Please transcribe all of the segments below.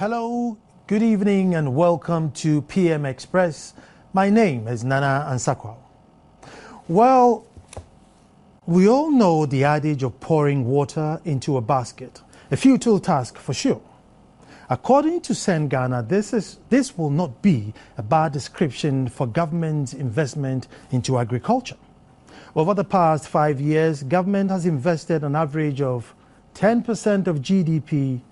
Hello, good evening and welcome to PM Express. My name is Nana Ansakwa. Well, we all know the adage of pouring water into a basket, a futile task for sure. According to Sen Ghana, this will not be a bad description for government's investment into agriculture. Over the past 5 years, government has invested an average of 10% of GDP,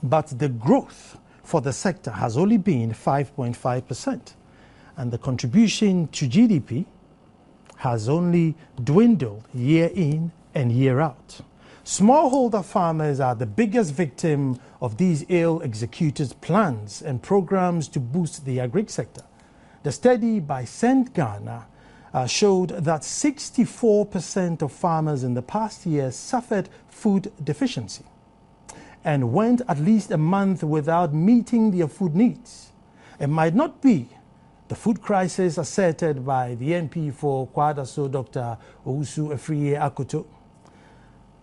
but the growth for the sector has only been 5.5%, and the contribution to GDP has only dwindled year in and year out. Smallholder farmers are the biggest victim of these ill-executed plans and programs to boost the agri sector. The study by Sen Ghana showed that 64% of farmers in the past year suffered food deficiency and went at least a month without meeting their food needs. It might not be the food crisis asserted by the MP for Kwadaso, Dr. Owusu-Afriyie Akoto,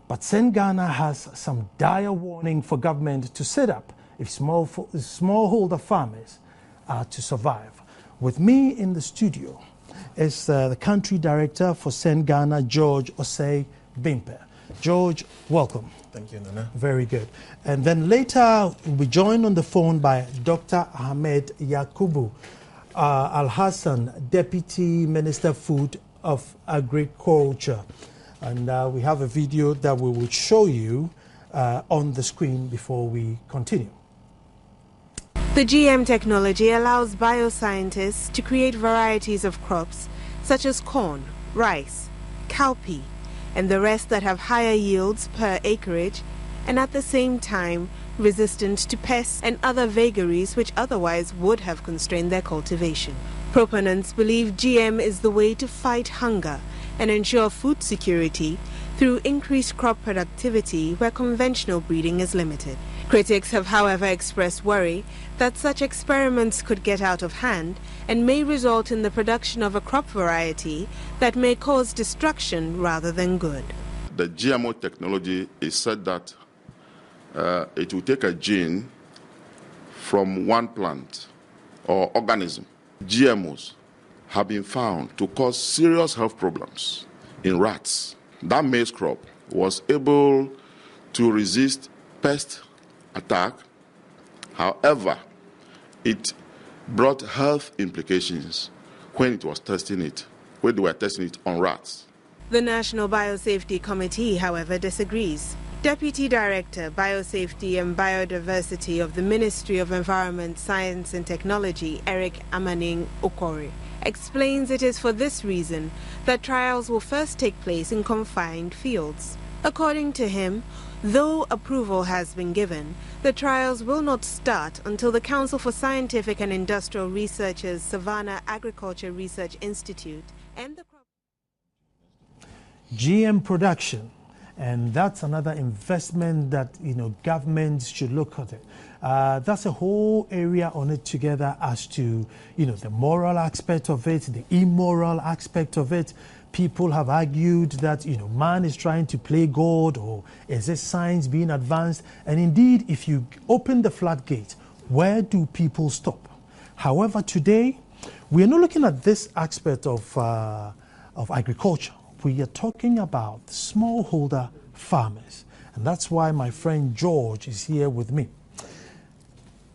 but Sen Ghana has some dire warning for government to set up if smallholder farmers are to survive. With me in the studio is the country director for Sen Ghana, George Osei-Bimpeh. George, welcome. Thank you, Nana. Very good. And then later we'll be joined on the phone by Dr. Ahmed Yakubu Al-Hassan, Deputy Minister Food of Agriculture. And we have a video that we will show you on the screen before we continue. The GM technology allows bioscientists to create varieties of crops such as corn, rice, cowpea, and the rest that have higher yields per acreage and at the same time resistant to pests and other vagaries which otherwise would have constrained their cultivation. Proponents believe GM is the way to fight hunger and ensure food security through increased crop productivity where conventional breeding is limited. Critics have, however, expressed worry that such experiments could get out of hand and may result in the production of a crop variety that may cause destruction rather than good. The GMO technology is said that it will take a gene from one plant or organism. GMOs have been found to cause serious health problems in rats. That maize crop was able to resist pest attack. However, it brought health implications when they were testing it on rats. The National Biosafety Committee, however, disagrees. Deputy Director, Biosafety and Biodiversity of the Ministry of Environment, Science and Technology, Eric Amaning Okori, explains it is for this reason that trials will first take place in confined fields. According to him, though approval has been given, the trials will not start until the Council for Scientific and Industrial Research's Savannah Agriculture Research Institute and the GM production, and that's another investment that governments should look at it. That's a whole area on it together as to the moral aspect of it, the immoral aspect of it. People have argued that man is trying to play God, or is this science being advanced? And indeed, if you open the floodgate, where do people stop? However, today we are not looking at this aspect of agriculture. We are talking about smallholder farmers, and that's why my friend George is here with me.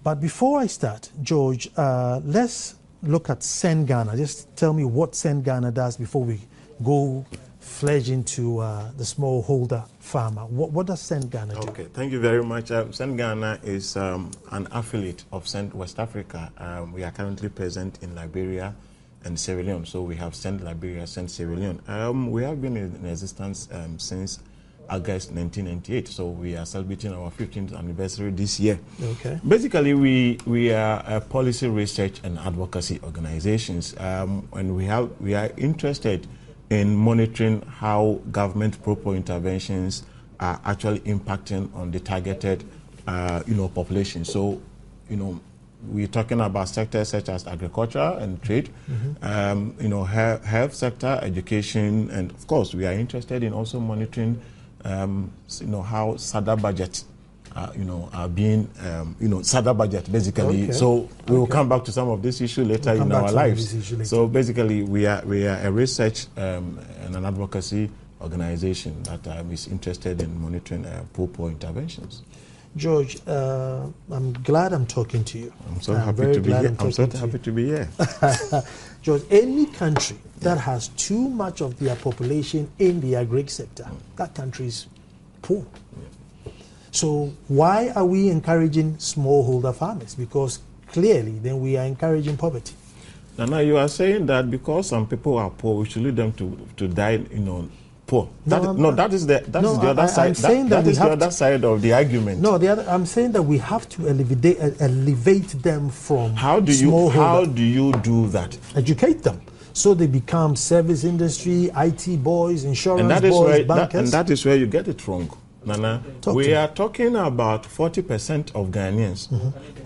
But before I start, George, let's look at Sen Ghana. Just tell me what Sen Ghana does before we go fledge into the smallholder farmer. What does Sen Ghana do? Okay, thank you very much. Sen Ghana is an affiliate of Send West Africa. We are currently present in Liberia and Sierra Leone. So we have Send Liberia, Send Sierra Leone. We have been in existence since August 1998. So we are celebrating our 15th anniversary this year. Okay. Basically, we are a policy research and advocacy organizations, and we are interested in monitoring how government proper interventions are actually impacting on the targeted, population. So, we're talking about sectors such as agriculture and trade, health sector, education, and of course, we are interested in also monitoring, how SADA budgets are being, SADA budget, basically. Okay. So we will come back to some of this issue later in our lives. So basically, we are a research and an advocacy organization that is interested in monitoring poor interventions. George, I'm glad I'm talking to you. I'm so happy to be here. I'm so happy to be here. George, any country that has too much of their population in the agri sector, that country is poor. So why are we encouraging smallholder farmers? Because clearly then we are encouraging poverty. Now you are saying that because some people are poor, we should lead them to die, poor. That is the other side. That is the other side of the argument. No, I'm saying that we have to elevate them from How do you do that? Educate them so they become service industry, IT boys, insurance boys, bankers. And that is where you get it wrong. Nana, we are talking about 40% of Ghanaians,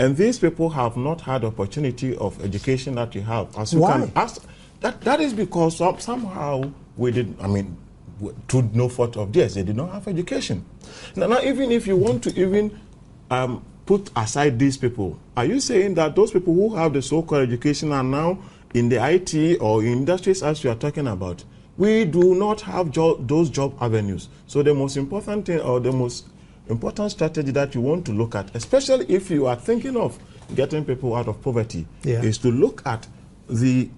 and these people have not had opportunity of education that you have. As you Why? Can ask, that is because somehow we did. Through no fault of theirs, they did not have education. Now, even if you want to put aside these people, are you saying that those people who have the so-called education are now in the IT or in industries as you are talking about? We do not have those job avenues. So the most important thing or the most important strategy that you want to look at, especially if you are thinking of getting people out of poverty, is to look at the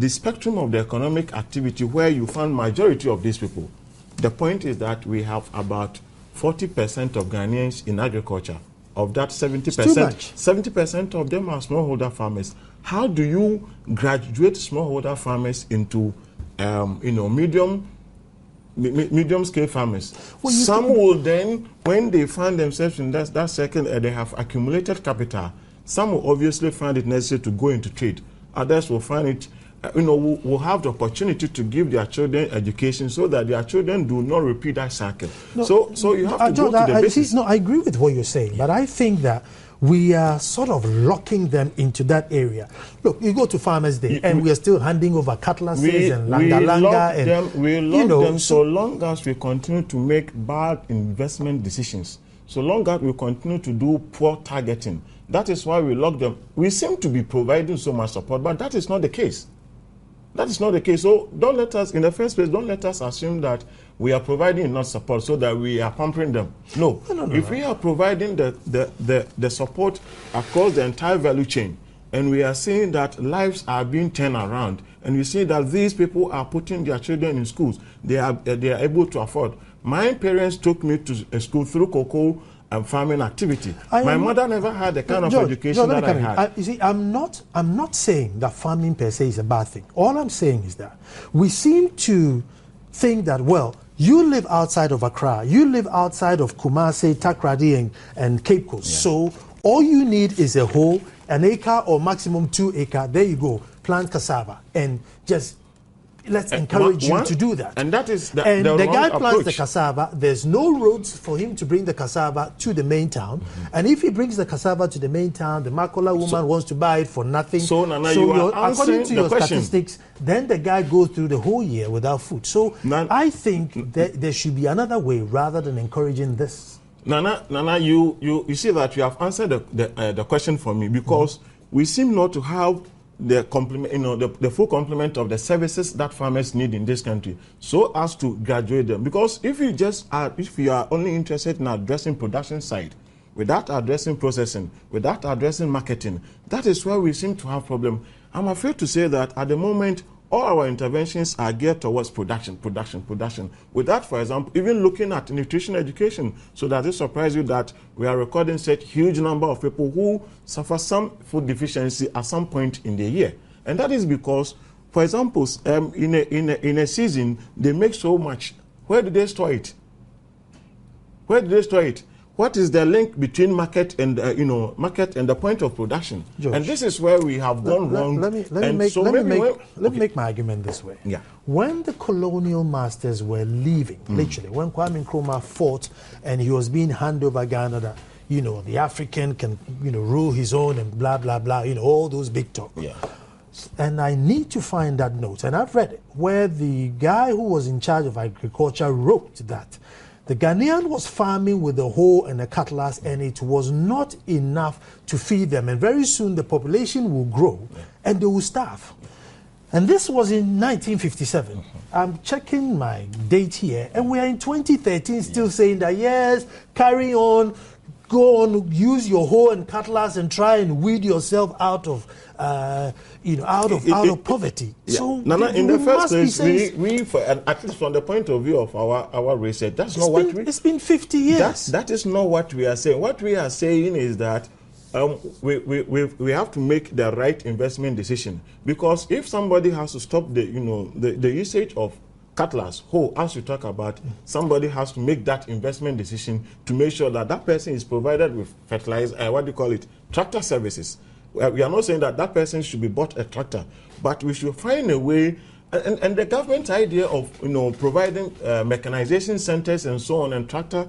spectrum of the economic activity where you find majority of these people. The point is that we have about 40% of Ghanaians in agriculture. Of that 70% of them are smallholder farmers. How do you graduate smallholder farmers into medium scale farmers? Some will then, when they find themselves in that second, they have accumulated capital. Some will obviously find it necessary to go into trade. Others will find it, will have the opportunity to give their children education so that their children do not repeat that cycle. No, so you have to go to the basis. I agree with what you're saying, but I think that we are sort of locking them into that area. Look, you go to Farmers' Day, and we are still handing over cutlasses and langa-langa. We lock them so long as we continue to make bad investment decisions. So long as we continue to do poor targeting. That is why we lock them. We seem to be providing so much support, but that is not the case. That is not the case. So don't let us, in the first place, don't let us assume that we are providing enough support so that we are pampering them. No. If we are providing the support across the entire value chain, and we are seeing that lives are being turned around, and we see that these people are putting their children in schools, they are able to afford. My parents took me to a school through cocoa and farming activity. My mother never had the kind of education that I had. You see, I'm not saying that farming per se is a bad thing. All I'm saying is that we seem to think that, well, you live outside of Accra, you live outside of Kumasi, Takoradi, and Cape Coast. Yeah. So all you need is a hole, an acre or maximum 2 acres. There you go, plant cassava and just let's encourage you to do that. And that is the guy plants approach. the cassava. There's no roads for him to bring the cassava to the main town. And if he brings the cassava to the main town, the Makola woman wants to buy it for nothing. So Nana, you are according to your question. Statistics, then the guy goes through the whole year without food. So I think that there should be another way rather than encouraging this. Nana, you see that you have answered the question for me because we seem not to have the complement, the full complement of the services that farmers need in this country, so as to graduate them. Because if you are only interested in addressing production side, without addressing processing, without addressing marketing, that is where we seem to have problem. I'm afraid to say that at the moment, all our interventions are geared towards production. Without, for example, even looking at nutrition education, so that it surprises you that we are recording such huge number of people who suffer some food deficiency at some point in the year. And that is because, for example, in a season, they make so much. Where do they store it? What is the link between market and the point of production? George, and this is where we have gone wrong. Let me make my argument this way. Yeah. When the colonial masters were leaving, literally, when Kwame Nkrumah fought and he was being handed over Ghana, that the African can rule his own and blah blah blah, all those big talk. Yeah. And I need to find that note, and I've read it, where the guy who was in charge of agriculture wrote that The Ghanaian was farming with a hoe and a cutlass, and it was not enough to feed them. And very soon the population will grow and they will starve. And this was in 1957. I'm checking my date here, and we are in 2013 still saying that, yes, carry on, go on, use your hoe and cutlass and try and weed yourself out of, out of poverty. Yeah. So Nana, in the first place, at least from the point of view of our research, it's been 50 years. That is not what we are saying. What we are saying is that we have to make the right investment decision, because if somebody has to stop the usage of cutlass, hoe, as you talk about, somebody has to make that investment decision to make sure that that person is provided with fertilizer, tractor services. We are not saying that that person should be bought a tractor, but we should find a way. And the government's idea of providing mechanization centers and so on, and tractor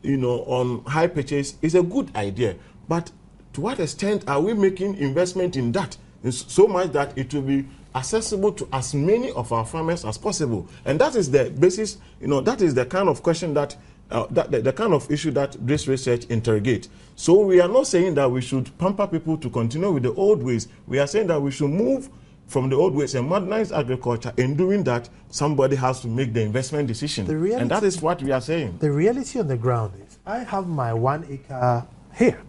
on high purchase is a good idea. But to what extent are we making investment in that? So much that it will be accessible to as many of our farmers as possible. And that is the basis, that is the kind of question that, the kind of issue that this research interrogates. So we are not saying that we should pamper people to continue with the old ways. We are saying that we should move from the old ways and modernize agriculture. In doing that, somebody has to make the investment decision. And that is what we are saying. The reality on the ground is, I have my 1 acre here.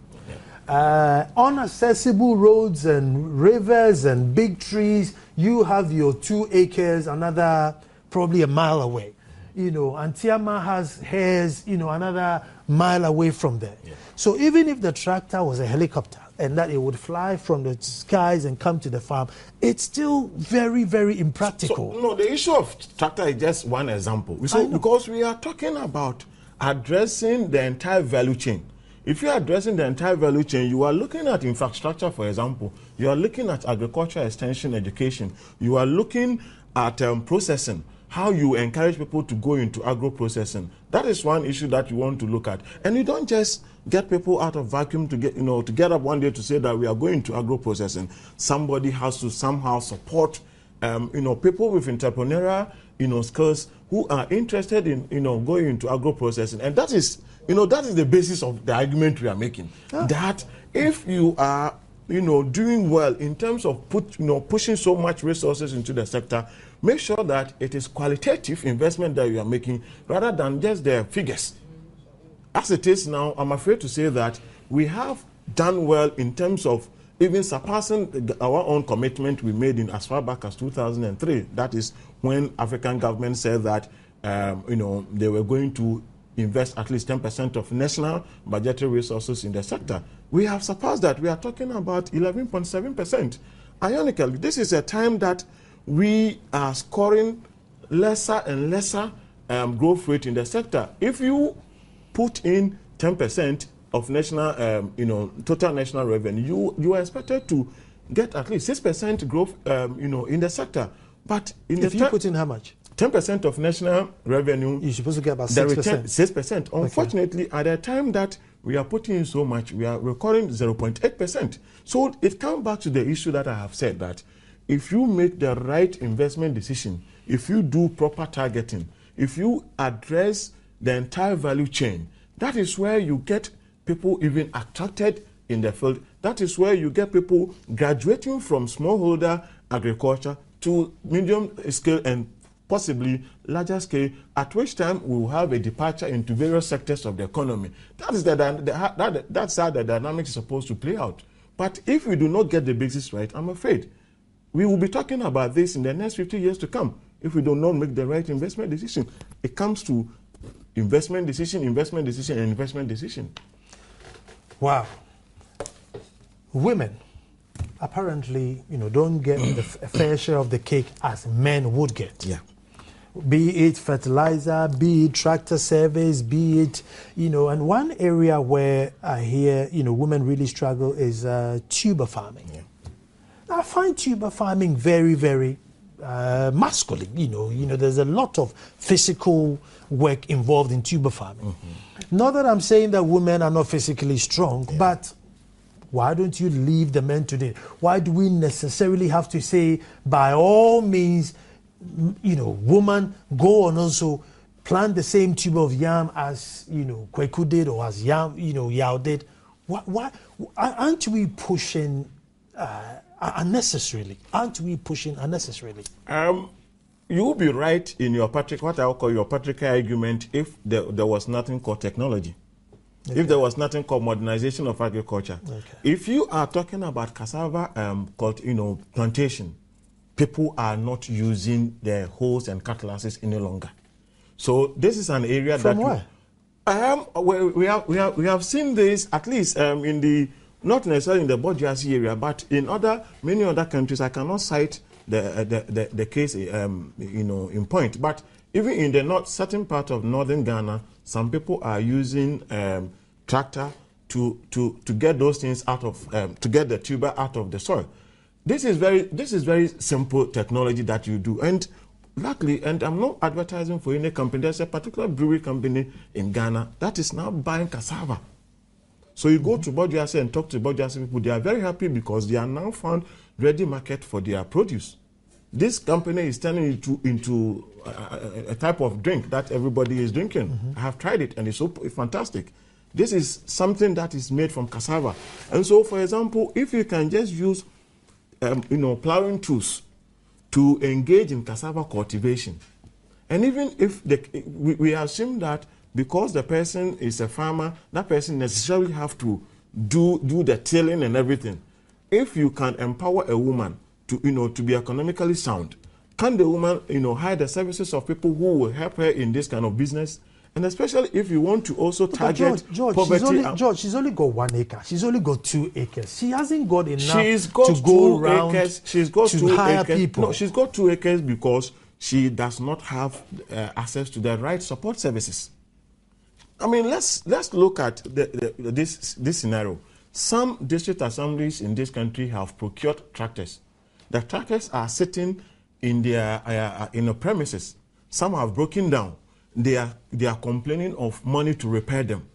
Unaccessible roads and rivers and big trees. You have your 2 acres, another probably a mile away. Antiama has hairs, another mile away from there. Yeah. So even if the tractor was a helicopter and that it would fly from the skies and come to the farm, it's still very, very impractical. So, the issue of tractor is just one example. Because we are talking about addressing the entire value chain. If you are addressing the entire value chain, you are looking at infrastructure, for example. You are looking at agriculture extension education. You are looking at processing, how you encourage people to go into agro-processing. That is one issue that you want to look at. And you don't just get people out of vacuum to get up one day to say that we are going to agro-processing. Somebody has to somehow support people with entrepreneurial skills who are interested in going into agro-processing. And that is the basis of the argument we are making. Yeah. That if you are doing well in terms of pushing so much resources into the sector, make sure that it is qualitative investment that you are making rather than just the figures. As it is now, I'm afraid to say that we have done well in terms of even surpassing our own commitment we made in as far back as 2003. That is when African governments said that they were going to invest at least 10% of national budgetary resources in the sector. We have surpassed that. We are talking about 11.7%. Ironically, this is a time that we are scoring lesser and lesser growth rate in the sector. If you put in 10% of national, total national revenue, you are expected to get at least 6% growth, in the sector. But if you put in how much? 10% of national revenue, you're supposed to get about 6%. 6%. Unfortunately, at the time that we are putting in so much, we are recording 0.8%. So it comes back to the issue that I have said, that if you make the right investment decision, if you do proper targeting, if you address the entire value chain, that is where you get people even attracted in the field. That is where you get people graduating from smallholder agriculture to medium scale and possibly larger scale, at which time we will have a departure into various sectors of the economy. That's how the dynamic is supposed to play out. But if we do not get the basics right, I'm afraid we will be talking about this in the next 50 years to come if we do not make the right investment decision. It comes to investment decision, and investment decision. Wow. Women apparently, don't get a fair share of the cake as men would get. Yeah. Be it fertilizer, be it tractor service, be it, and one area where I hear, women really struggle is tuber farming. Yeah. I find tuber farming very, very masculine. There's a lot of physical work involved in tuber farming. Mm-hmm. Not that I'm saying that women are not physically strong, but why don't you leave the men to it? Why do we necessarily have to say, by all means, woman, go on also plant the same tube of yam as, Kweku did or as Yao did. Why aren't we pushing unnecessarily? You will be right in your what I will call your patriarchal argument if there was nothing called technology. Okay. If there was nothing called modernization of agriculture. Okay. If you are talking about cassava plantation, people are not using their hoes and cutlasses any longer. So this is an area From where? We have seen this at least in the, not necessarily in the Bourgeoisie area, but in many other countries. I cannot cite the case in point, but even in the certain part of northern Ghana, some people are using tractor to get those things out of to get the tuber out of the soil. This is very simple technology that you do, and luckily, and I'm not advertising for any company. There's a particular brewery company in Ghana that is now buying cassava. So you go to Bourgeoisie and talk to Bourgeoisie people. They are very happy because they are now found ready market for their produce. This company is turning into a type of drink that everybody is drinking. I have tried it and it's so fantastic. This is something that is made from cassava. And so, for example, if you can just use plowing tools to engage in cassava cultivation, and even if we assume that because the person is a farmer, that person necessarily have to do the tilling and everything. If you can empower a woman to be economically sound, can the woman hire the services of people who will help her in this kind of business? And especially if you want to also target poverty. She's only got 1 acre. She's only got 2 acres. She hasn't got enough to go around she's got to 2 hire acres. people. No, she's got 2 acres because she does not have access to the right support services. I mean, let's look at this scenario. Some district assemblies in this country have procured tractors. The tractors are sitting in their premises. Some have broken down. They are complaining of money to repair them.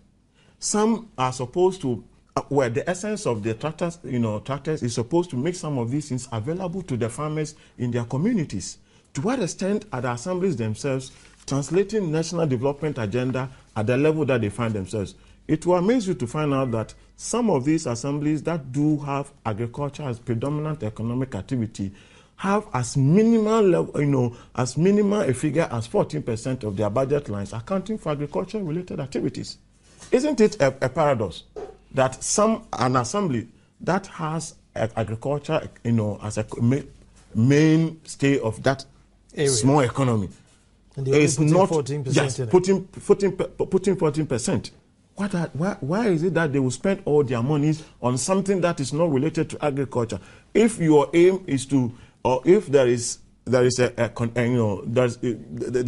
Some are supposed to, where the essence of the tractors is supposed to make some of these things available to the farmers in their communities. To what extent are the assemblies themselves translating national development agenda at the level that they find themselves? It will amaze you to find out that some of these assemblies that do have agriculture as predominant economic activity have as minimal level, as minimal a figure as 14% of their budget lines accounting for agriculture-related activities. Isn't it a paradox that an assembly that has agriculture, as a mainstay of that area, small economy, is not 14% putting 14%. Why is it that they will spend all their monies on something that is not related to agriculture? If your aim is to, or if there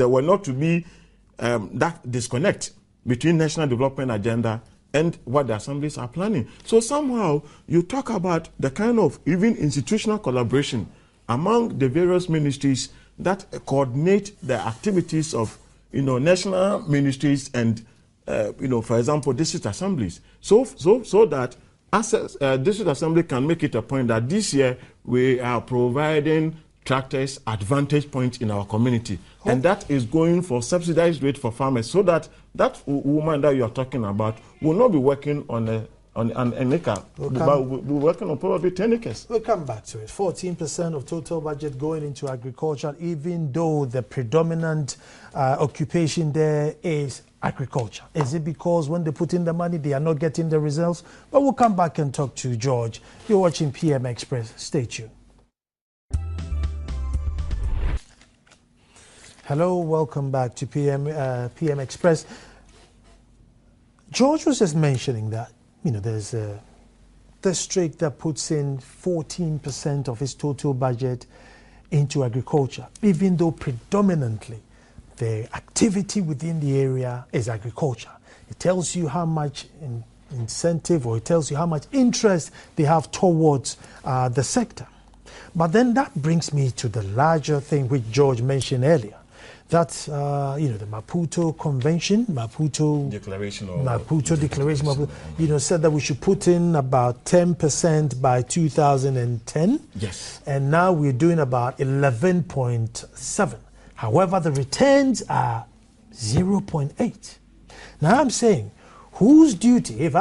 were not to be that disconnect between national development agenda and what the assemblies are planning. So somehow you talk about the kind of even institutional collaboration among the various ministries that coordinate the activities of national ministries and for example district assemblies, so that district assembly can make it a point that this year we are providing tractors at vantage points in our community, and that is going for subsidized rate for farmers, so that woman that you are talking about will not be working on an acre, but we'll be working on probably 10 acres. We'll come back to it. 14% of total budget going into agriculture, even though the predominant occupation there is agriculture. Is it because when they put in the money, they are not getting the results? But we'll come back and talk to George. You're watching PM Express. Stay tuned. Hello, welcome back to PM Express. George was just mentioning that, there's a district that puts in 14% of its total budget into agriculture, even though predominantly the activity within the area is agriculture. It tells you how much incentive, or it tells you how much interest they have towards the sector. But then that brings me to the larger thing which George mentioned earlier. That's, the Maputo Convention, Maputo Declaration, said that we should put in about 10% by 2010. Yes. And now we're doing about 11.7. However, the returns are 0.8. Now I'm saying, whose duty, if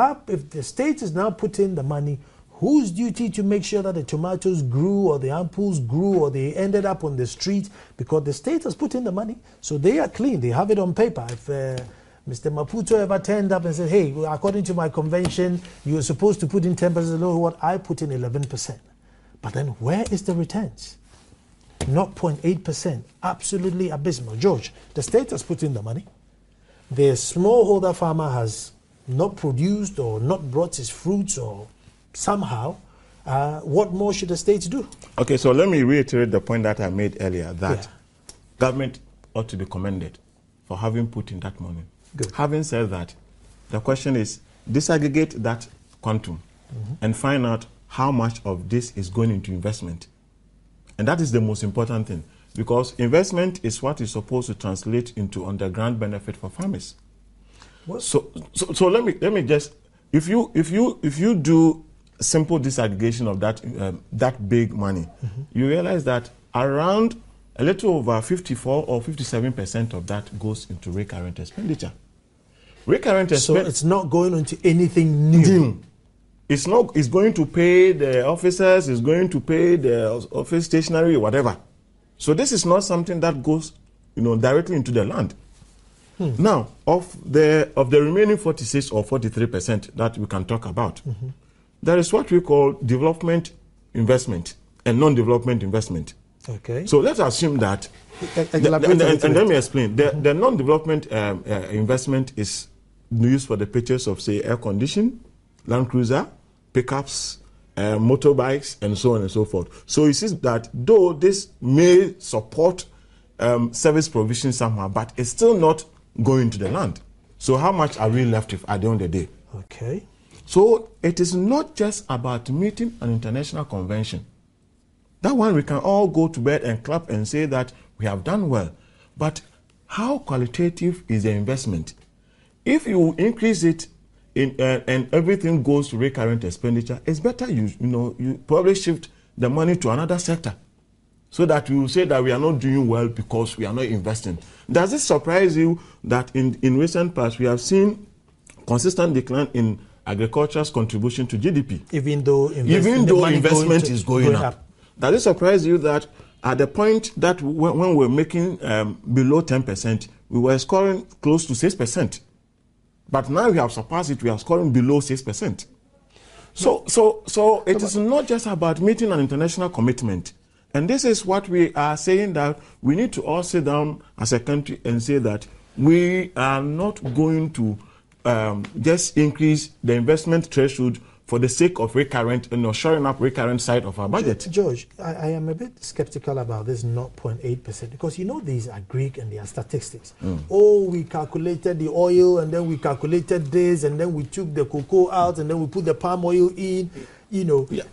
the state is now putting the money, whose duty to make sure that the tomatoes grew or the apples grew or they ended up on the street? Because the state has put in the money, so they are clean. They have it on paper. If Mr. Maputo ever turned up and said, hey, according to my convention, you were supposed to put in 10%, lower what I put in 11%. But then where is the returns? 0.8%, absolutely abysmal. George, the state has put in the money. The smallholder farmer has not produced or not brought his fruits or somehow. What more should the states do? Okay, so let me reiterate the point that I made earlier, that government ought to be commended for having put in that money. Good. Having said that, the question is disaggregate that quantum and find out how much of this is going into investment. And that is the most important thing, because investment is what is supposed to translate into underground benefit for farmers. So let me just, if you do simple disaggregation of that big money, you realize that around a little over 54 or 57% of that goes into recurrent expenditure. So it's not going into anything new. It's going to pay the officers, it's going to pay the office stationery, whatever. So this is not something that goes, directly into the land. Now, of the remaining 46 or 43% that we can talk about, there is what we call development investment and non-development investment. Okay. So let's assume that, and let me explain. The non-development investment is used for the purchase of, say, air conditioning, Land Cruiser, pickups, motorbikes, and so on and so forth. So it says that though this may support service provision somehow, but it's still not going to the land. So how much are we left with at the end of the day? Okay. So it is not just about meeting an international convention. That one we can all go to bed and clap and say that we have done well. But how qualitative is the investment? If you increase it and everything goes to recurrent expenditure, it's better you probably shift the money to another sector, so that we will say that we are not doing well because we are not investing. Does it surprise you that in recent past we have seen consistent decline in agriculture's contribution to GDP? Even though investment is going up. Does it surprise you that at the point that when we're making below 10%, we were scoring close to 6%. But now we have surpassed it, we are scoring below 6%. So it is not just about meeting an international commitment. And this is what we are saying, that we need to all sit down as a country and say that we are not going to just increase the investment threshold for the sake of recurrent, shoring up recurrent side of our budget. George, I am a bit skeptical about this 0.8%, because these are Greek and they are statistics. Oh, we calculated the oil and then we calculated this and then we took the cocoa out and then we put the palm oil in.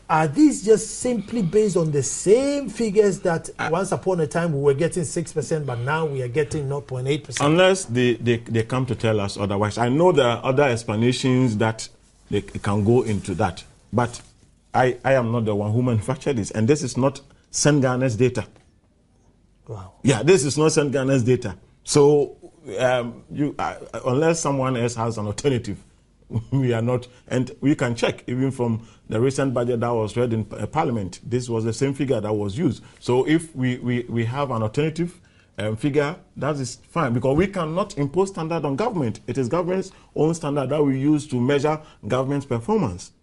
Are these just simply based on the same figures that once upon a time we were getting 6%, but now we are getting 0.8%? Unless they come to tell us otherwise. I know there are other explanations that they can go into that. But I am not the one who manufactured this. And this is not St. Ghana's data. Wow. Yeah, this is not St. Ghana's data. So unless someone else has an alternative, we are not. And we can check, even from the recent budget that was read in Parliament, this was the same figure that was used. So if we have an alternative figure, that is fine, because we cannot impose standard on government. It is government's own standard that we use to measure government's performance.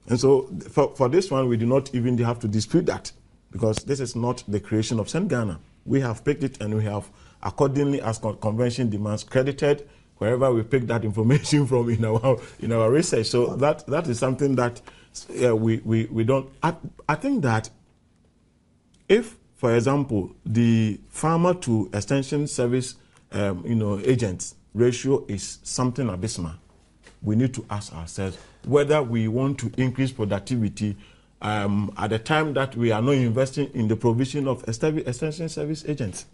And so for this one, we do not even have to dispute that, because this is not the creation of St. Ghana. We have picked it and we have accordingly, as convention demands, credited wherever we pick that information from in our research. So that is something that we don't. I think that if, for example, the farmer to extension service, agents ratio is something abysmal, we need to ask ourselves whether we want to increase productivity at the time that we are not investing in the provision of extension service agents.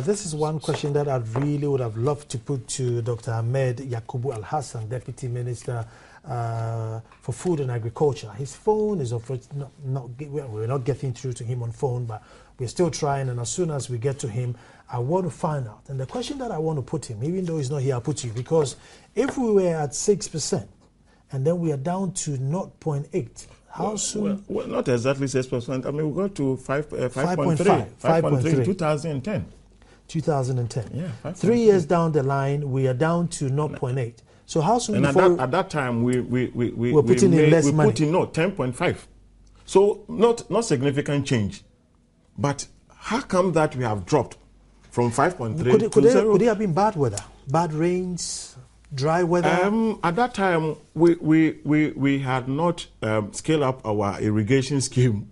This is one question that I really would have loved to put to Dr. Ahmed Yakubu Al-Hassan, Deputy Minister for food and agriculture. His phone is we're not getting through to him on phone, but we're still trying, and as soon as we get to him, I want to find out. And the question that I want to put him, even though he's not here, I'll put you, because if we were at 6% and then we are down to 0.8, how soon? Well, not exactly 6%. I mean, we got to 5.3 2010. 2010. Yeah, 3 years down the line, we are down to 0.8. So how soon? And at that time, we put in less money. Put in 10.5. So not significant change. But how come that we have dropped from 5.3 to 0? Could it have been bad weather, bad rains, dry weather? At that time, we had not scaled up our irrigation scheme.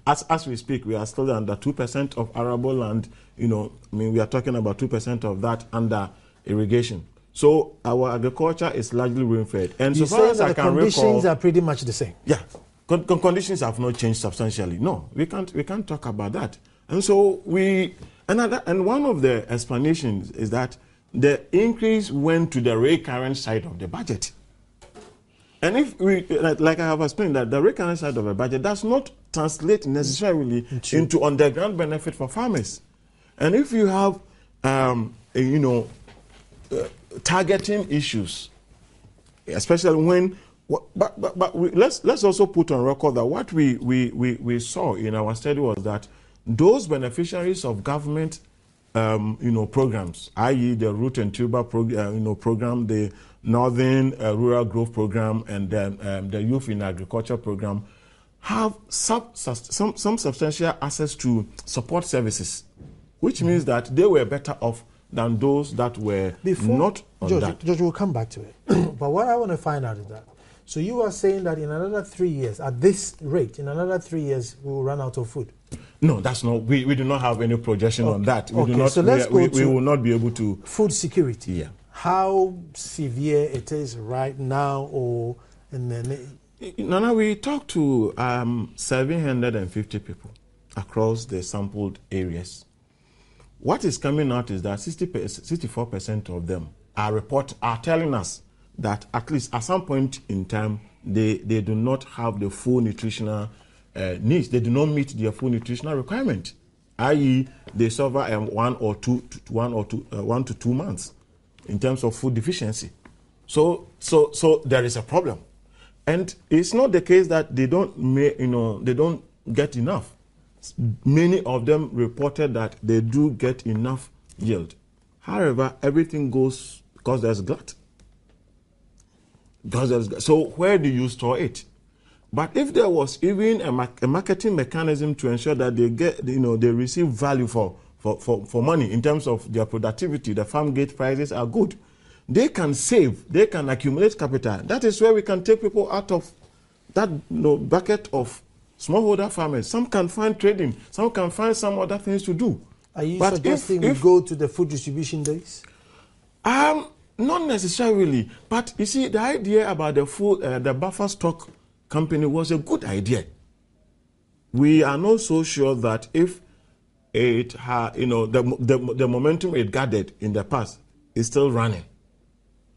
As we speak, we are still under 2% of arable land. We are talking about 2% of that under irrigation. So our agriculture is largely rain-fed. And so far as I can recall, the conditions are pretty much the same. Yeah, conditions have not changed substantially. No, we can't talk about that. And so and one of the explanations is that the increase went to the recurrent side of the budget. And if we, like I have explained, that the recurrent side of the budget does not translate necessarily into on-the-ground benefit for farmers. And if you have, targeting issues, especially when, but let's also put on record that what we saw in our study was that those beneficiaries of government, programs, i.e. the Root and Tuber program, the Northern Rural Growth Program, and the Youth in Agriculture Program, have some substantial access to support services, which means that they were better off than those that were not on that. George, we'll come back to it. But what I want to find out is that, so you are saying that in another 3 years, at this rate, in another 3 years, we will run out of food? No, that's not. We do not have any projection on that. We will not be able to. Food security. Yeah. How severe it is right now, or in the... Nana, we talked to 750 people across the sampled areas. What is coming out is that 64% of them are telling us that at least at some point in time they do not have the full nutritional needs. They do not meet their full nutritional requirement, i.e., they suffer 1 to 2 months in terms of food deficiency. So there is a problem, and it's not the case that they don't get enough. Many of them reported that they do get enough yield. However, everything goes because there's glut. So where do you store it? But if there was even a marketing mechanism to ensure that they get, they receive value for money in terms of their productivity, the farm gate prices are good. They can save, they can accumulate capital. That is where we can take people out of that bucket of smallholder farmers. Some can find trading, some can find some other things to do. Are you suggesting we go to the food distribution days? Not necessarily, but you see, the idea about the food, the buffer stock company was a good idea. We are not so sure that if it had, the momentum it gathered in the past is still running,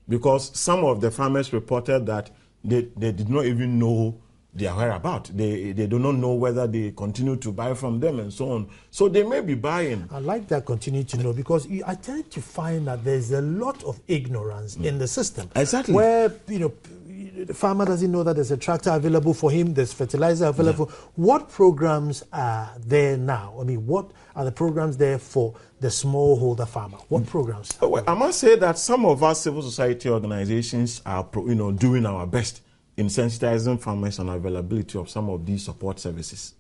because some of the farmers reported that they did not even know their whereabouts. They do not know whether they continue to buy from them and so on. So they may be buying. I like that continue to know, because I tend to find that there's a lot of ignorance in the system. Exactly. Where, the farmer doesn't know that there's a tractor available for him, there's fertilizer available. Yeah. What programs are there now? I mean, what are the programs there for the smallholder farmer? What programs? Well, I must say that some of our civil society organizations are, doing our best in sensitizing farmers on availability of some of these support services.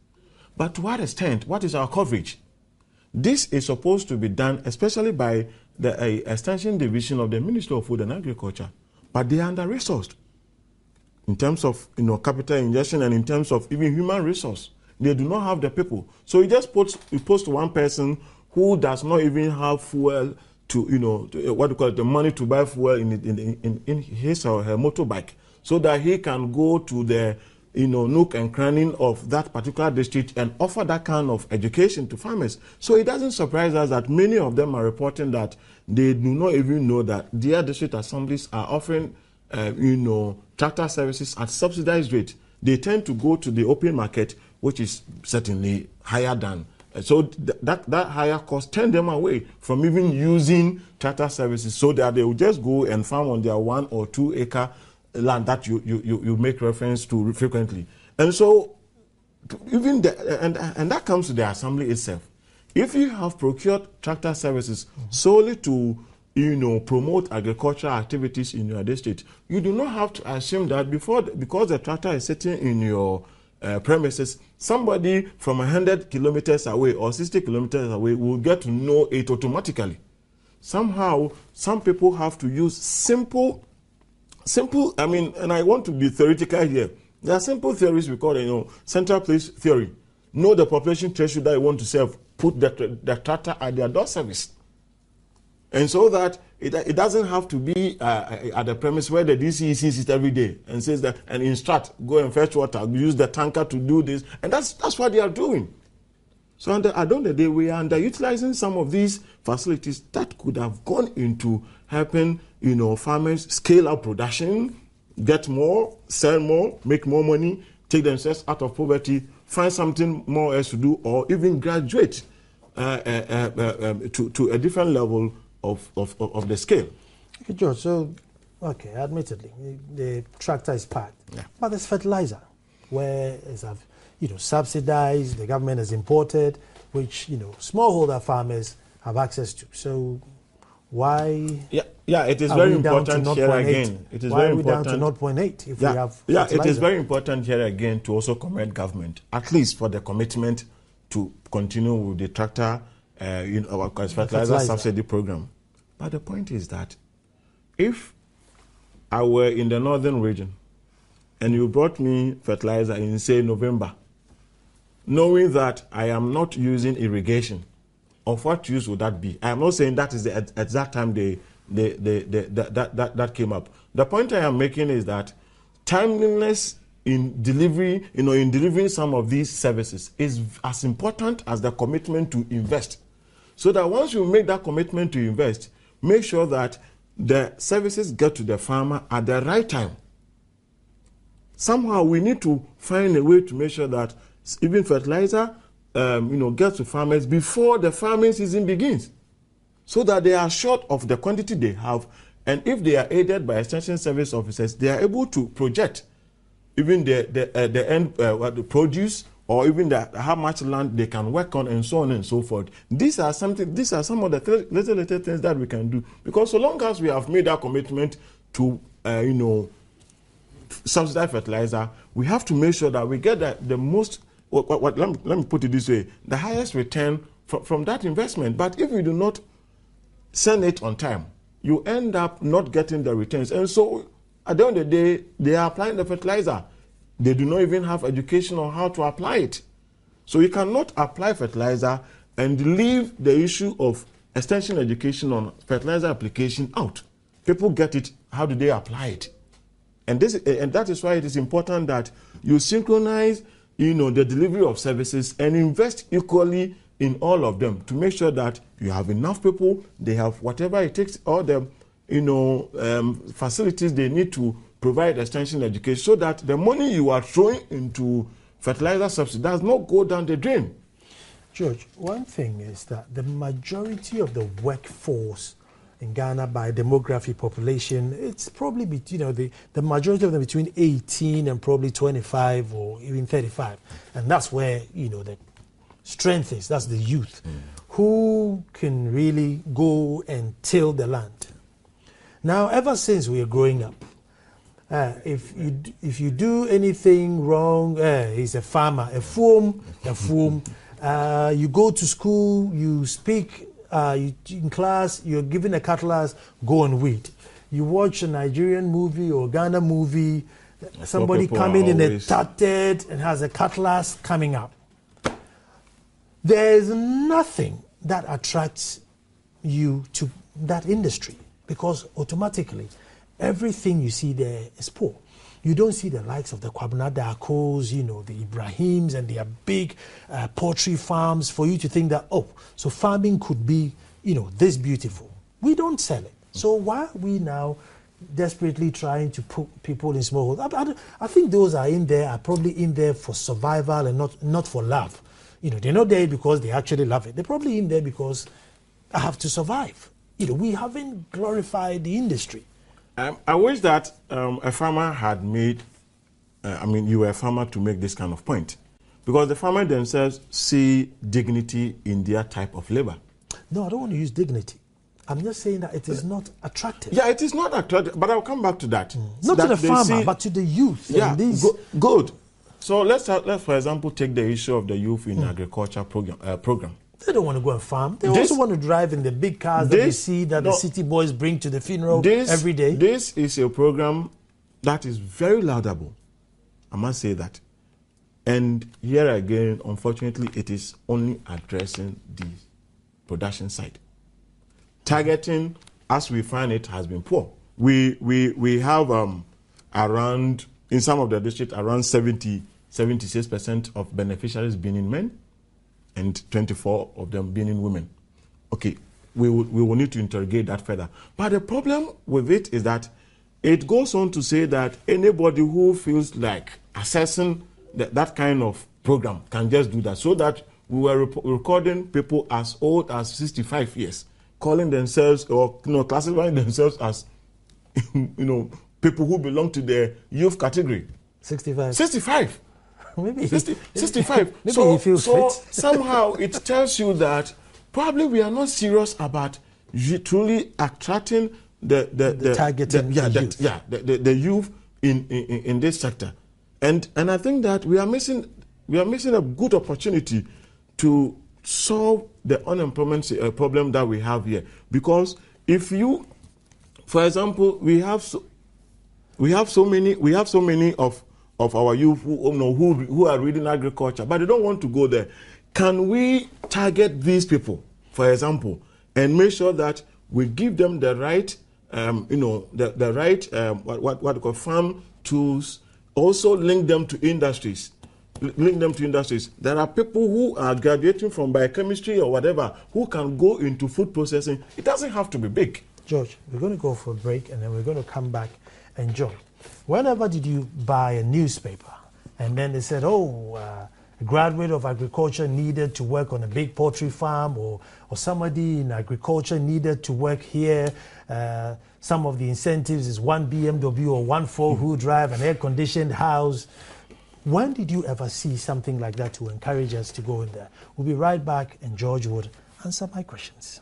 But to what extent? What is our coverage? This is supposed to be done especially by the Extension Division of the Ministry of Food and Agriculture, but they are under-resourced in terms of capital injection and in terms of even human resource. They do not have the people. So you just post one person who does not even have fuel to, the money to buy fuel in his or her motorbike, so that he can go to the nook and cranny of that particular district and offer that kind of education to farmers. So it doesn't surprise us that many of them are reporting that they do not even know that their district assemblies are offering tractor services at subsidized rate. They tend to go to the open market, which is certainly higher than. So that higher cost turn them away from even using tractor services, so that they will just go and farm on their 1 or 2 acre land that you make reference to frequently. And so even and that comes to the assembly itself. If you have procured tractor services solely to promote agricultural activities in your district, you do not have to assume that because the tractor is sitting in your premises, somebody from 100 kilometers away or 60 kilometers away will get to know it automatically. Somehow, some people have to use simple, and I want to be theoretical here. There are simple theories we call, central place theory. Know the population threshold that you want to serve, put the tractor at their door service. And so that it doesn't have to be at the premise where the DC sees it every day and says that, and instruct, go and fetch water, use the tanker to do this. And that's what they are doing. So at the end of the day, we are underutilizing some of these facilities that could have gone into helping, farmers scale up production, get more, sell more, make more money, take themselves out of poverty, find something more else to do, or even graduate to a different level of the scale. Okay, George, so, admittedly, the tractor is packed, but there's fertilizer, where it's subsidized, the government has imported, which, smallholder farmers have access to. So why? Yeah, it is very important here again. It is why very are we important. Down to 0.8 if we have fertilizer? Yeah, it is very important here again to also commend government, at least for the commitment to continue with the tractor our fertilizer subsidy program. But the point is that if I were in the northern region and you brought me fertilizer in, say, November, knowing that I am not using irrigation, of what use would that be? I am not saying that is the exact time that came up. The point I am making is that timeliness in delivery, in delivering some of these services is as important as the commitment to invest. So that once you make that commitment to invest, make sure that the services get to the farmer at the right time. Somehow we need to find a way to make sure that even fertilizer, gets to farmers before the farming season begins, so that they are short of the quantity they have, and if they are aided by extension service officers, they are able to project even the end the produce, or even how much land they can work on, and so on and so forth. These are some of the little things that we can do, because so long as we have made our commitment to subsidize fertilizer, we have to make sure that we get the most. Let me put it this way: the highest return from that investment. But if you do not send it on time, you end up not getting the returns. And so at the end of the day, they are applying the fertilizer. They do not even have education on how to apply it. So you cannot apply fertilizer and leave the issue of extension education on fertilizer application out. People get it. How do they apply it? And that is why it is important that you synchronize the delivery of services and invest equally in all of them to make sure that you have enough people, they have whatever it takes, all the facilities they need to provide extension education, so that the money you are throwing into fertilizer subsidy does not go down the drain. George, one thing is that the majority of the workforce in Ghana by demography population, it's probably the majority of them between 18 and probably 25 or even 35, and that's where the strength is. That's the youth who can really go and till the land. Now, ever since we are growing up, if you do anything wrong, he's a farmer, a foom. You go to school, you speak. In class, you're given a cutlass, go and weed. You watch a Nigerian movie or Ghana movie, somebody coming in a tattered and has a cutlass coming up. There's nothing that attracts you to that industry, because automatically everything you see there is poor. You don't see the likes of the Kwabena Darkos, the Ibrahims and their big poultry farms for you to think that, so farming could be, this beautiful. We don't sell it. So why are we now, desperately trying to put people in smallholder. I think those are probably in there for survival and not for love. They're not there because they actually love it. They're probably in there because I have to survive. We haven't glorified the industry. I wish that a farmer had made, you were a farmer to make this kind of point. Because the farmers themselves see dignity in their type of labor. No, I don't want to use dignity. I'm just saying that it is not attractive. Yeah, it is not attractive, but I'll come back to that. Not to the farmer, but to the youth. Yeah, good. So let's for example, take the issue of the youth in agriculture program. They don't want to go and farm. They also want to drive in the big cars that we see that the city boys bring to the funeral every day. This is a program that is very laudable. I must say that. And here again, unfortunately, it is only addressing the production side. Targeting, as we find it, has been poor. We have around, in some of the districts, around 76% of beneficiaries being men and 24 of them being women. Okay, we will need to interrogate that further. But the problem with it is that it goes on to say that anybody who feels like assessing that kind of program can just do that. So that we were recording people as old as 65 years, calling themselves or classifying themselves as people who belong to the youth category. 65. Maybe 65. Maybe he feels fit. Somehow it tells you that probably we are not serious about truly attracting the youth in this sector. And I think that we are missing a good opportunity to solve the unemployment problem that we have here. Because if you, for example, we have so many of our youth who are reading agriculture, but they don't want to go there. Can we target these people, for example, and make sure that we give them the right, the right what we call farm tools? Also link them to industries. There are people who are graduating from biochemistry or whatever who can go into food processing. It doesn't have to be big. George, we're going to go for a break and then we're going to come back and join. Whenever did you buy a newspaper and then they said, a graduate of agriculture needed to work on a big poultry farm or somebody in agriculture needed to work here. Some of the incentives is one BMW or one four-wheel drive, an air-conditioned house. When did you ever see something like that to encourage us to go in there? We'll be right back and George would answer my questions.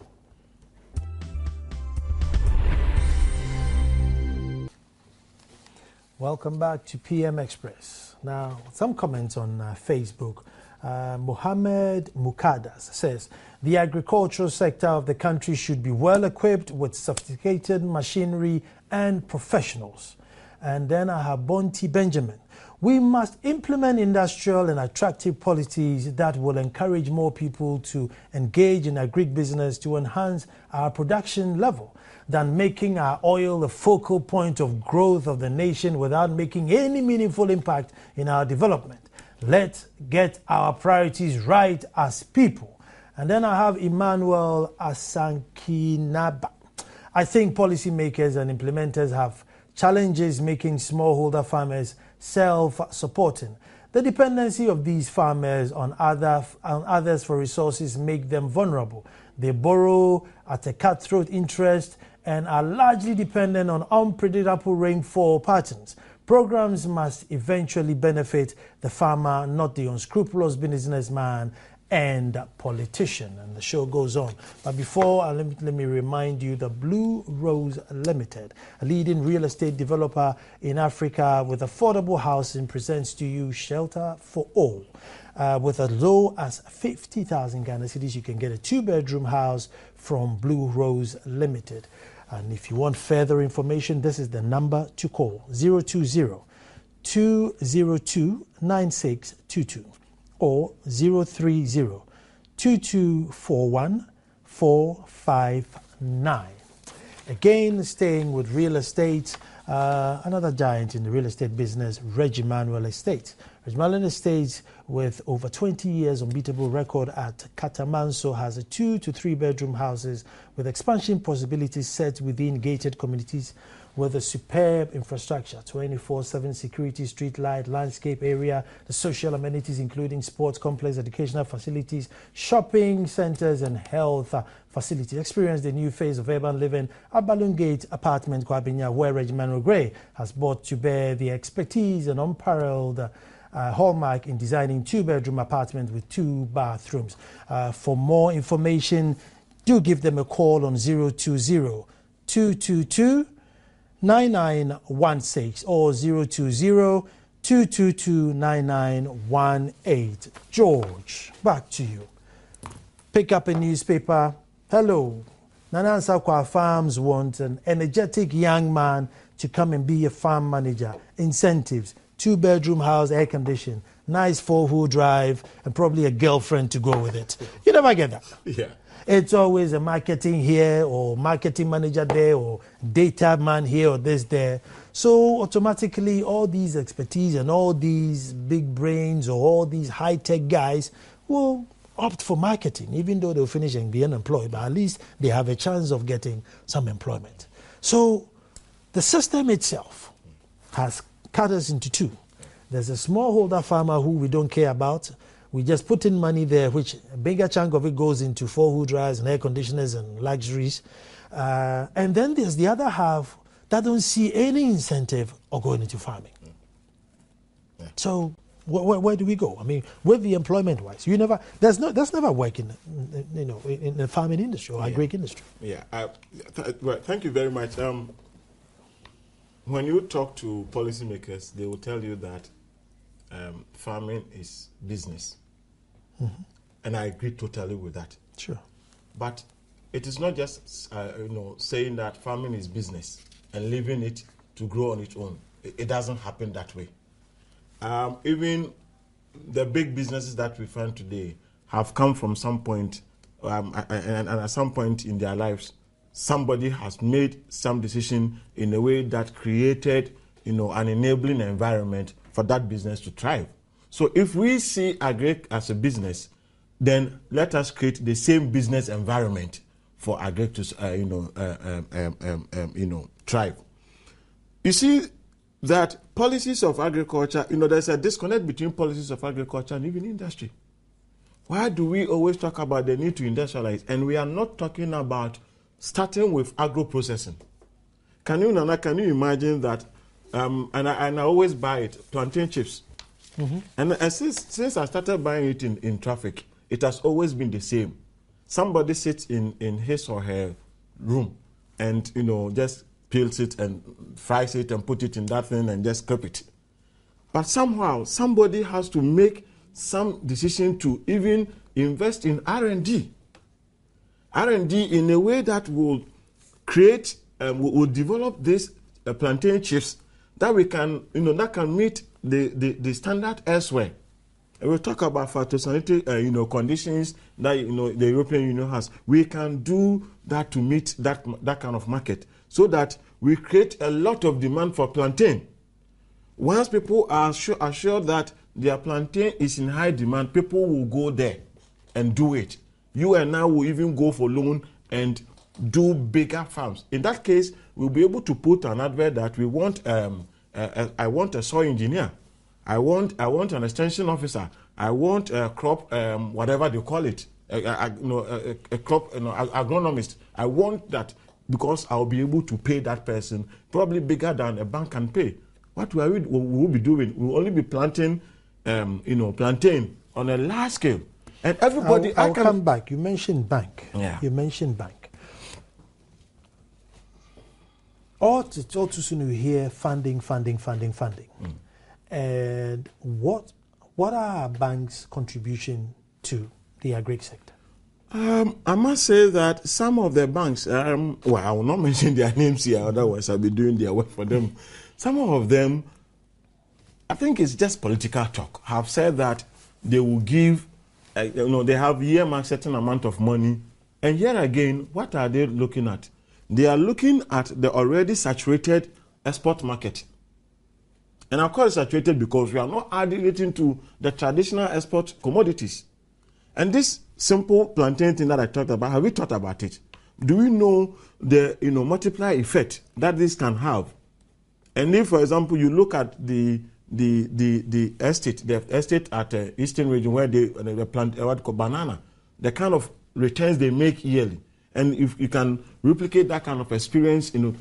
Welcome back to PM Express. Now, some comments on Facebook. Mohammed Mukadas says, the agricultural sector of the country should be well equipped with sophisticated machinery and professionals. And then I have Bonti Benjamin. We must implement industrial and attractive policies that will encourage more people to engage in agribusiness to enhance our production level than making our oil the focal point of growth of the nation without making any meaningful impact in our development. Let's get our priorities right as people. And then I have Emmanuel Asankinaba. I think policymakers and implementers have challenges making smallholder farmers self-supporting. The dependency of these farmers on others for resources make them vulnerable. They borrow at a cutthroat interest and are largely dependent on unpredictable rainfall patterns. Programs must eventually benefit the farmer, not the unscrupulous businessman and politician. And the show goes on. But before, let me remind you that Blue Rose Limited, a leading real estate developer in Africa with affordable housing, presents to you shelter for all. With as low as 50,000 Ghana cedis, you can get a 2-bedroom house from Blue Rose Limited. And if you want further information, this is the number to call, 020-202-9622 or 030-2241-459. Again, staying with real estate, another giant in the real estate business, Reggie Manuel Estate. Rejmalan Estates, with over 20 years unbeatable record at Katamanso, has a 2 to 3 bedroom houses with expansion possibilities set within gated communities with a superb infrastructure, 24/7 security, street light, landscape area, the social amenities including sports complex, educational facilities, shopping centers and health facilities. Experience the new phase of urban living at Balloon Gate Apartment, Kwabinya, where Rejmalan Gray has brought to bear the expertise and unparalleled hallmark in designing 2-bedroom apartment with 2 bathrooms. For more information, do give them a call on 020-222-9916 or 020-222-9918. George, back to you. Pick up a newspaper. Hello. Nana Nsakwa Farms want an energetic young man to come and be a farm manager. Incentives, 2-bedroom house, air conditioned, nice 4-wheel drive, and probably a girlfriend to go with it. You never get that. Yeah. It's always a marketing here or marketing manager there or data man here or this there. So automatically all these expertise and all these big brains or all these high-tech guys will opt for marketing, even though they'll finish and be unemployed, but at least they have a chance of getting some employment. So the system itself has cut us into two. There's a smallholder farmer who we don't care about. We just put in money there, which a bigger chunk of it goes into 4-wheel drives and air conditioners and luxuries. And then there's the other half that don't see any incentive of going into farming. Yeah. So where do we go? I mean, with the employment-wise, that's never work in the farming industry or agri industry. Yeah. Well, thank you very much. When you talk to policymakers, they will tell you that farming is business. Mm-hmm. And I agree totally with that. Sure. But it is not just saying that farming is business and leaving it to grow on its own. It doesn't happen that way. Even the big businesses that we find today have come from some point, and at some point in their lives, somebody has made some decision in a way that created, an enabling environment for that business to thrive. So if we see agri as a business, then let us create the same business environment for agri to, thrive. You see that policies of agriculture, there's a disconnect between policies of agriculture and even industry. Why do we always talk about the need to industrialize, and we are not talking about starting with agro-processing? Can you imagine that? And I always buy it, plantain chips. Mm-hmm. And since I started buying it in traffic, it has always been the same. Somebody sits in his or her room and, just peels it and fries it and put it in that thing and just cook it. But somehow, somebody has to make some decision to even invest in R&D. R&D in a way that will create, will develop these plantain chips that we can, that can meet the standard elsewhere. And we'll talk about phytosanitary, conditions that, the European Union has. We can do that to meet that kind of market so that we create a lot of demand for plantain. Once people are assured that their plantain is in high demand, people will go there and do it. You and I will even go for loan and do bigger farms. In that case, we'll be able to put an advert that we want. I want a soil engineer. I want an extension officer. I want a crop, whatever they call it, a crop, agronomist. I want that because I'll be able to pay that person probably bigger than a bank can pay. What we will be doing? We'll only be planting, plantain on a large scale. And everybody, I'll come back. You mentioned bank. Yeah. You mentioned bank. All too soon you hear funding. Mm. And what are our bank's contribution to the agri sector? I must say that some of the banks, I will not mention their names here, otherwise I'll be doing their work for them. Some of them, I think it's just political talk, have said that they will give, they have earmarked certain amount of money. And here again, what are they looking at? They are looking at the already saturated export market. And our coal is saturated because we are not adding it into the traditional export commodities. And this simple plantain thing that I talked about, have we thought about it? Do we know the multiplier effect that this can have? And if, for example, you look at the estate at Eastern region where they plant what called banana, the kind of returns they make yearly, and if you can replicate that kind of experience in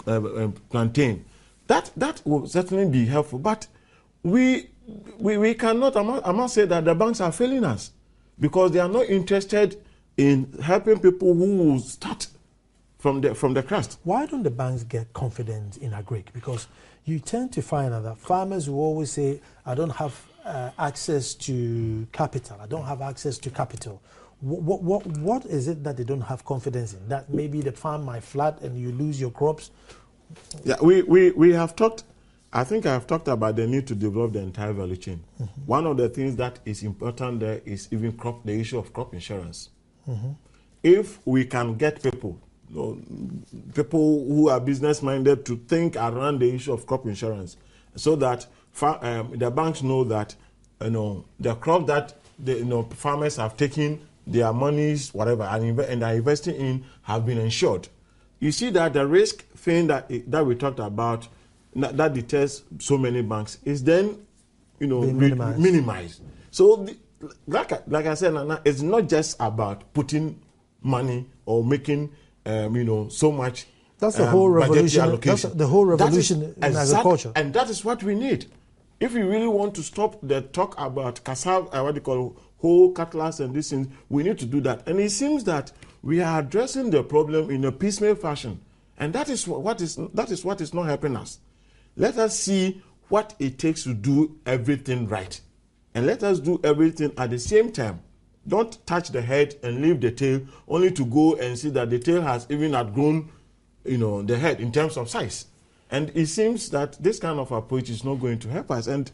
plantain, that will certainly be helpful. But we cannot. I must say that the banks are failing us because they are not interested in helping people who will start from the crust. Why don't the banks get confidence in agric? Because you tend to find that farmers will always say, I don't have access to capital. I don't have access to capital. What is it that they don't have confidence in? That maybe the farm might flood and you lose your crops? Yeah, we have talked, I think I have talked about the need to develop the entire value chain. Mm-hmm. One of the things that is important there is even the issue of crop insurance. Mm-hmm. If we can get people who are business-minded to think around the issue of crop insurance so that the banks know that the crop that the farmers have taken their monies, whatever, and are investing in have been insured. You see that the risk thing that we talked about that deters so many banks is then minimized. So like I said, Nana, it's not just about putting money or making so much. That's the whole revolution. That's the whole revolution in agriculture. And that is what we need. If we really want to stop the talk about cassava, what they call whole cutlass and these things, we need to do that. And it seems that we are addressing the problem in a piecemeal fashion. And that is what is not helping us. Let us see what it takes to do everything right. And let us do everything at the same time. Don't touch the head and leave the tail, only to go and see that the tail has even outgrown, the head in terms of size. And it seems that this kind of approach is not going to help us. And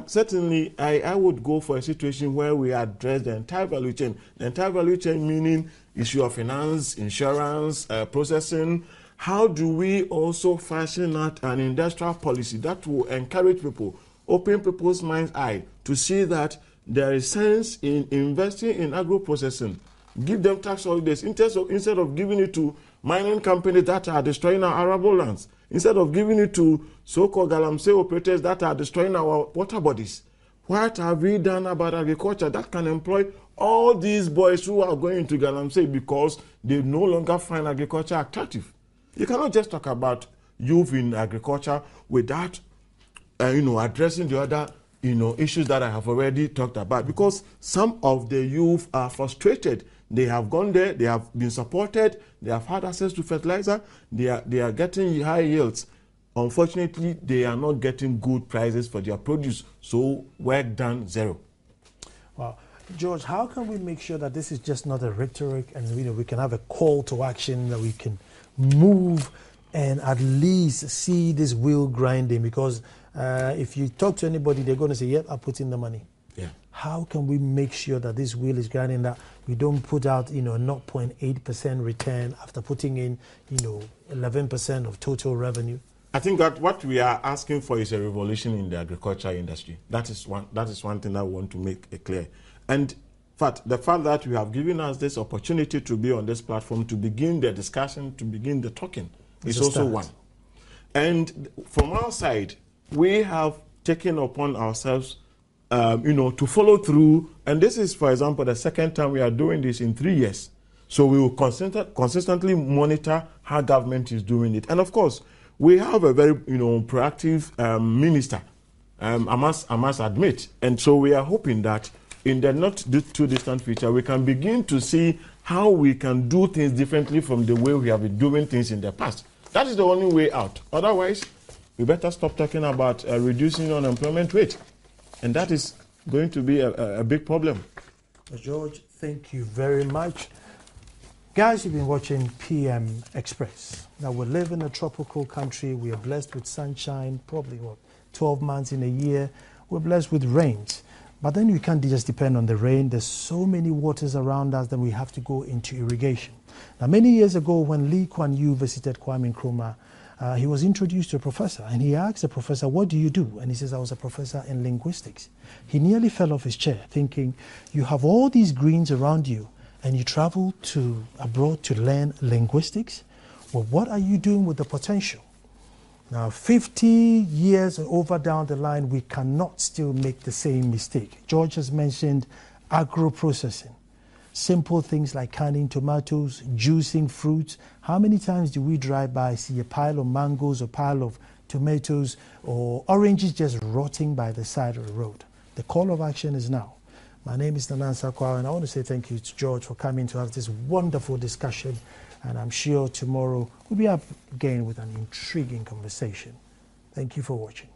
certainly, I would go for a situation where we address the entire value chain. The entire value chain meaning issue of finance, insurance, processing. How do we also fashion out an industrial policy that will encourage people, open people's mind's eye to see that there is sense in investing in agro-processing. Give them tax holidays instead of giving it to mining companies that are destroying our arable lands. Instead of giving it to so-called galamsey operators that are destroying our water bodies. What have we done about agriculture that can employ all these boys who are going into galamsey because they no longer find agriculture attractive? You cannot just talk about youth in agriculture without addressing the other issues that I have already talked about, because some of the youth are frustrated. They have gone there, they have been supported, they have had access to fertilizer, they are getting high yields. Unfortunately, they are not getting good prices for their produce, so work done zero. Wow. George, how can we make sure that this is just not a rhetoric and we can have a call to action, that we can move and at least see this wheel grinding? Because if you talk to anybody, they're going to say, yep, I put in the money. Yeah. How can we make sure that this wheel is grinding, that we don't put out 0.8% return after putting in 11% of total revenue? I think that what we are asking for is a revolution in the agriculture industry. That is one thing I want to make clear. And in fact, the fact that you have given us this opportunity to be on this platform, to begin the discussion, to begin the talking, is also one. And from our side, we have taken upon ourselves, to follow through. And this is, for example, the second time we are doing this in 3 years. So we will consistently monitor how government is doing it. And of course, we have a very, proactive minister, I must admit. And so we are hoping that in the not too distant future, we can begin to see how we can do things differently from the way we have been doing things in the past. That is the only way out. Otherwise, we better stop talking about reducing unemployment rate. And that is going to be a big problem. George, thank you very much. Guys, you've been watching PM Express. Now, we live in a tropical country. We are blessed with sunshine, probably 12 months in a year. We're blessed with rains. But then you can't just depend on the rain. There's so many waters around us that we have to go into irrigation. Now, many years ago, when Lee Kuan Yew visited Kwame Nkrumah he was introduced to a professor, and he asked the professor, "What do you do?" And he says, "I was a professor in linguistics." He nearly fell off his chair, thinking, you have all these greens around you, and you travel to abroad to learn linguistics? Well, what are you doing with the potential? Now, 50 years over down the line, we cannot still make the same mistake. George has mentioned agro-processing. Simple things like canning tomatoes, juicing fruits. How many times do we drive by, see a pile of mangoes, a pile of tomatoes, or oranges just rotting by the side of the road? The call of action is now. My name is Nana Ansakwa, and I want to say thank you to George for coming to have this wonderful discussion. And I'm sure tomorrow we'll be up again with an intriguing conversation. Thank you for watching.